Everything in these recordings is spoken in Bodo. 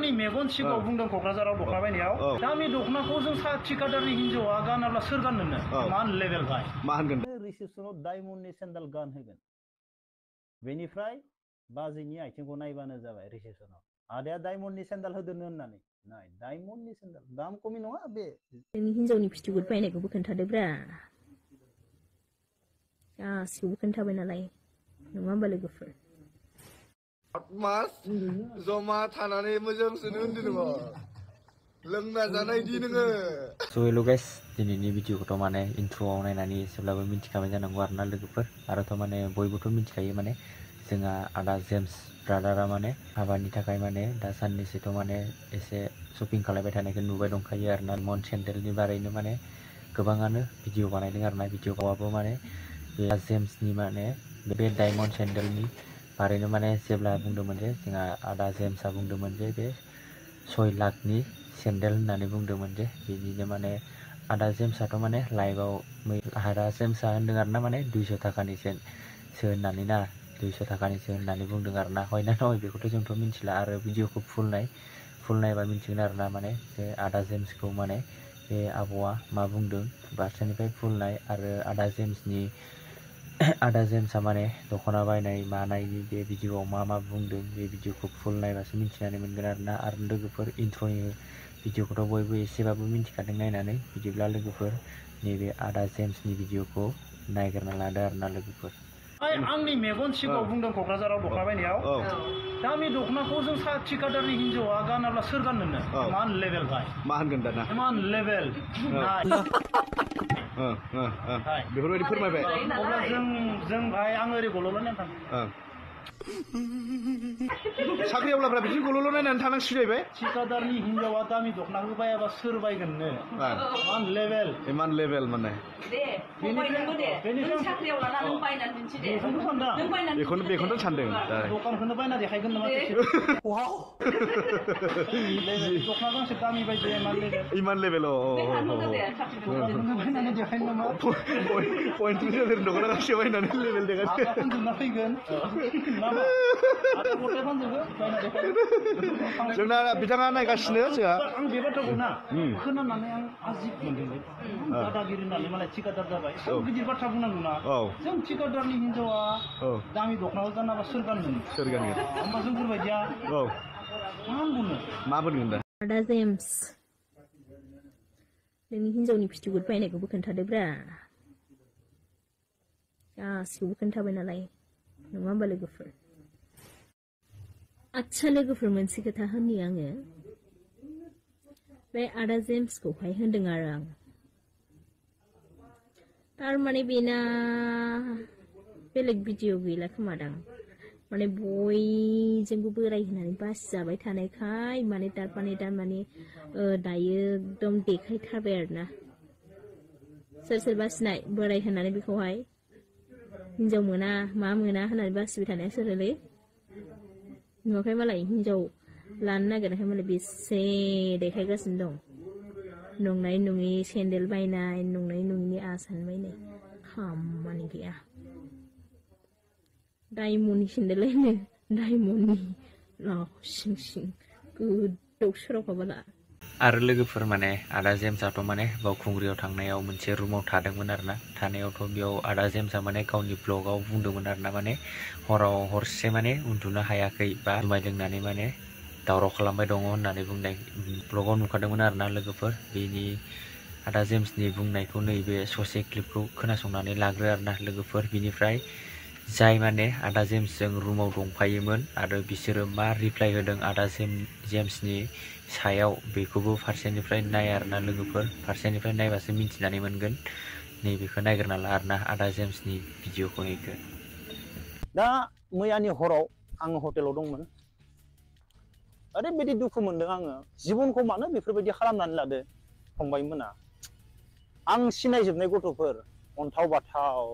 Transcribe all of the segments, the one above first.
आंनि मेगन सिगाङाव बुंदों क'क्राझाराव दखना बायनायाव दामि दखनाखौ जों सा थिकादारनि हिनजावा गानाब्ला सोर गाननो मान लेभेल भाइ मा होनगोन रिसेपसनाव डायमन्डनि सेन्देल गानहोगोन बेनिफ्राय बाजैनि आथिंखौ नायबानो जाबाय रिसेपसनाव आदाया डायमन्डनि सेन्देल होदोनो होननानै नाय डायमन्डनि सेन्देल दाम खमि नङा बे नोंनि हिनजावनि फिथिगुर बायनायखौबो खोन्थादोब्रा गासिखौबो खोन्थाबाय नालाय नङा होमबा लोगोफोर मास जमा थानानै मोजांसोनो होनदो नोङो लोंना जानाय दि नोङो स' हेल' गाइस दिनैनि भिडिअखौथ' माने इन्ट्र'आव नायनानै एसेब्लाबो मिन्थिखाबाय जानांगौ आरोना लोगोफोर आरोथ' माने बयबोथ' मिन्थिखायो माने जोंहा आदा जेम्स ब्रादारा माने हाबानि थाखाय माने दा साननैसोथ' माने एसे शपिं खालामबाय थानायखौ नुबाय दंखायो आरोना मन सेन्देलनि बारैनो माने गोबाङानो भिडिअ बानायदों आरोना भिडिअआबो माने बे जेम्सनि माने बे डायमन्ड सेन्देलनि बारैनो माने जेब्ला बुंदोंमोन जे जोंहा आदा जेम्सआ बुंदोंमोन जे बे 6 लाखनि सेन्देल होननानै बुंदोंमोन जे बिदिनो माने आदा जेम्सआथ' माने लाइभआव आदा जेम्सआ होनदों आरोना माने 200 थाखानिसो होननानै ना 200 थाखानिसो होननानै बुंदों आरोना हयना नय बेखौथ' जोंथ' मिथिला आरो भिडिअखौ फुल नायबा मिन्थिगोन आरोना माने बे आदा जेम्सखौ माने बे आब'आ मा बुंदों फारसेनिफ्राय फुल नाय आरो आदा जेम्सआ माने दख'ना बायनाय मानायनि बे भिडिअआव मा बुंदों बे भिडिअखौ फुल नायबासो मिन्थिनानै मोनगोन आरोना आरो लोगोफोर इन्ट्र'नि भिडिअखौथ' बयबो एसेबाबो मिन्थिखादों नायनानै बिदिब्ला लोगोफोर नैबे आदा जेम्सनि भिडिअखौ नायग्रोना लादो आरोना लोगोफोर आंनि मेगन सिगाङाव बुंदों क'क्राझाराव दखना बायनायाव दामि दखनाखौ जों सा थिकादारनि हिनजावा गानाब्ला सोर गाननो मान लेभेल भाइ मा होनगोन दाना मान लेभेल बेफोरबायदि फोरमायबाय अब्ला जों भाइ आं ओरै गल'ल' नायनानै साख्रि आवलाफ्रा बिदिनो गल'ल' नायनानै थानांसिगौ जाहैबाय थिकादारनि हिनजावा दामि दखनाखौ बायाबा सोर बायगोननो मान लेभेल इमान लेभेल माने बेखौनो सानदों दखानखौनो बायना देखायगोन नामा दखना गांसे दामि बायदि इमान लेभेल बायनानै देखायनो नामा पइन्ट दख'ना गांसे बायनानै लेभेल देखायना फैगोन जोंना बिथाङा नायगासिनो जोंहा आं बे बाथ्राखौ ना खोनानानै आं आजिब मोनदोंलै दादागिरि होननानै मालाय थिकादार जाबाय सोर गिदिर बाथ्रा बुंनांगौ ना जों थिकादारनि हिनजावा दामि दखनाखौ गानाबा सोर गानगोन होमबा जोंफोरबायदिया मा बुंगोन दा आदा जेम्स नोंनि हिनजावनि फिथिगुर बायनायखौबो खोन्थादोब्रा गासिखौबो खोन्थाबाय नालाय नङा होमबा लोगोफोर आच्छा लोगोफोर मोनसे खोथा होननि आङो बे आदा जेम्सखौहाय होनदों आरो आं थारमाने बेना बेलेग भिडिअ गैला खोमादां माने बयजोंबो बोराय होनानै बासिजाबाय थानायखाय माने दामाने दायो एकदम देखायथारबाय आरोना सोर बासिनाय बोराय होनानै बेखौहाय हिनजाव मोना मा मोना होननानै बासिबाय थानाया सोरलै नुवाखै मालाय हिनजाव लानो नागिरनायखाय मालाय बेसे देखायगासिनो दं नंनाय नङि सेन्देल बायनाय नंनाय नङिनि आसान बायनाय खामानि गैया डायमन्डनि सेन्देलैनो डायमन्डनि सिं गोदाव सोरावखा बाला आरो लोगोफोर माने आदा जेम्सआथ' माने बावखुंग्रियाव थांनायाव मोनसे रुमाव थादोंमोन आरोना थानायावथ' बेयाव आदा जेम्सआ माने गावनि ब्लगाव बुंदोंमोन आरोना माने हराव हरसे माने उन्दुनो हायाखै बा जुमाय लोंनानै माने दावराव खालामबाय दङ होननानै बुंनाय ब्लगाव नुखादोंमोन आरोना लोगोफोर बेनि आदा जेम्सनि बुंनायखौ नैबे ससे क्लिपखौ खोनासंनानै लाग्रो आरोना लोगोफोर बिनिफ्राय जाय माने आदा जेम्सजों रुमाव दंफायोमोन आरो बिसोरो मा रिप्लाय होदों आदा जेम्सनि सायाव बेखौबो फारसेनिफ्राय नाय आरोना लोगोफोर फारसेनिफ्राय नायबासो मिन्थिनानै मोनगोन नैबेखौ नायग्रोना ला आरोना आदा जेम्सनि भिडिअखौ नायखो दा मैयानि हराव आङो हटेलाव दंमोन ओरैबायदि दुखु मोनदों आङो जिबनखौ मानो बेफोरबायदि खालामनानै लादो फंबायमोना आं सिनायजोबनाय गथ'फोर अन्थाव बाथाव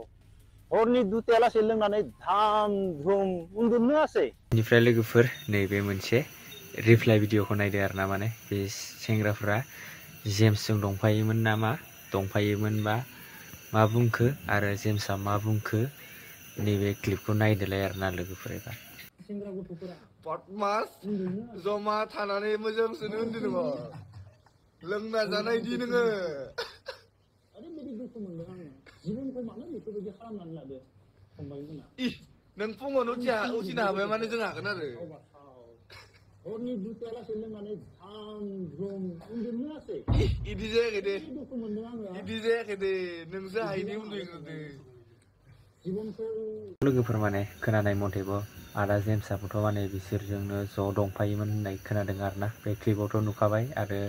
हरनि 2ता लासै लोंनानै धाम धुम उन्दुनो हासै बेनिफ्राय लोगोफोर नैबे मोनसे रिप्लाय भिडिअखौ नायदो आरोना माने बे सेंग्राफ्रा जेम्सजों दंफायोमोन नामा दंफायोमोनबा मा बुंखो आरो जेम्सआ मा बुंखो नैबे क्लिपखौ नायदोलाय आरोना लोगोफोर एबार सेंग्रा गथ'फोरा पटमास जमा थानानै मोजांसोनो होनदों नोङो लोंना जानायदि नोङो ओरैबायदि दुखु मोनदों आङो जिबनखौ मानो बेफोरबायदि खालामनानै लादो फंबायमोना नों फुङावनो उथिनो हाबाय माने जों हागोन आरो हरनि दुथायालासे लोंनानै धाम धुम उन्दुनो मोनासै इदि जायाखै दे दुखु मोनदों आङो इदि जायाखै दे नोंसो हायैनि उन्दुग्रोदो जिबनखौ लोगोफोर माने खोनानाय मथेबो आदा जेम्सआबोथ' माने बिसोरजोंनो ज' दंफायोमोन होननाय खोनादों आरोना बे क्लिपावथ' नुखाबाय आरो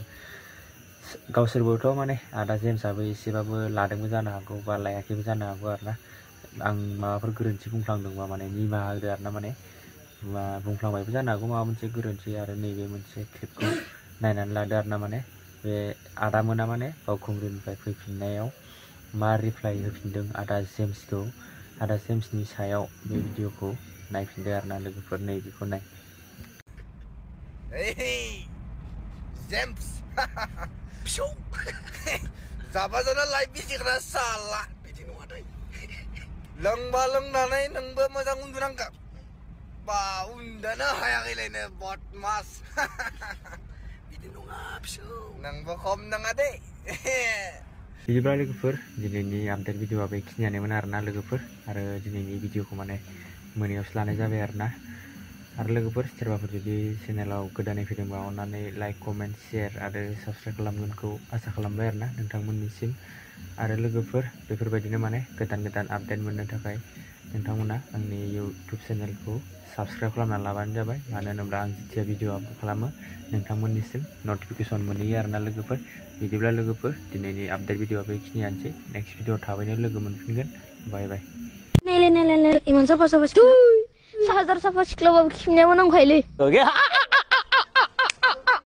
गावसोरबोथ' माने आदा जेम्सआबो एसेबाबो लादोंबो जानो हागौ बा लायाखैबो जानो हागौ आरोना आं माबाफोर गोरोन्थि बुंफ्लांदोंबा माने निमाहा होदो आरोना माने बुंफ्लांबायबो जानो हागौ माबा मोनसे गोरोन्थि आरो नैबे मोनसे क्लिपखौ नायनानै लादो आरोना माने बे आदामोना माने बावखुंग्रिनिफ्राय फैफिननायाव मा रिप्लाइ होफिनदों आदा जेम्सनि सायाव बे भिडिअखौ नायफिनदो आरोना लोगोफोर नैबेखौ नाय जेम्स फिसौ जाबा जाना लाइफ बिसिग्रा साला बिदि नङा दै लोंबा लोंनानै नोंबो मोजां उन्दुनांगोन बा उन्दुनो हायाखैलायनो बदमास बिदि नङा फिसौ नोंबो खम नङा दे बिदिब्ला लोगोफोर दिनैनि आपडेट भिडिअआ बेखिनियानोमोन आरोना लोगोफोर आरो दिनैनि भिडिअखौ माने मोनायावसो लानाय जाबाय आरोना आरो लोगोफोर सोरबाफोर जुदि चेनेलाव गोदानै फैदोंबा अन्नानै लाइक कमेन्ट शेयार आरो साबस्क्राइब खालामगोनखौ आसा खालामबाय आरोना नोंथांमोननिसिम आरो लोगोफोर बेफोरबायदिनो माने गोदान आपडेट मोननो थाखाय नोंथांमोना आंनि इउटुब चेनेलखौ साबस्क्राइब खालामना लाबानो जाबाय मानो होनोब्ला आं जेथिया भिडिअ आपल'ड खालामो नोंथांमोननिसिम नटिफिकेसन मोनहैयो आरोना लोगोफोर बिदिब्ला लोगोफोर दिनैनि आपडेट भिडिअआ बेखिनियानोसै नेक्स्ट भिडिअ थाबैनो लोगो मोनफिनगोन बाय बाय नायलाय इमान साफा साफा सिख्ला हाजार साफा सिख्लाबाबो खिनायाबो नांखायोलै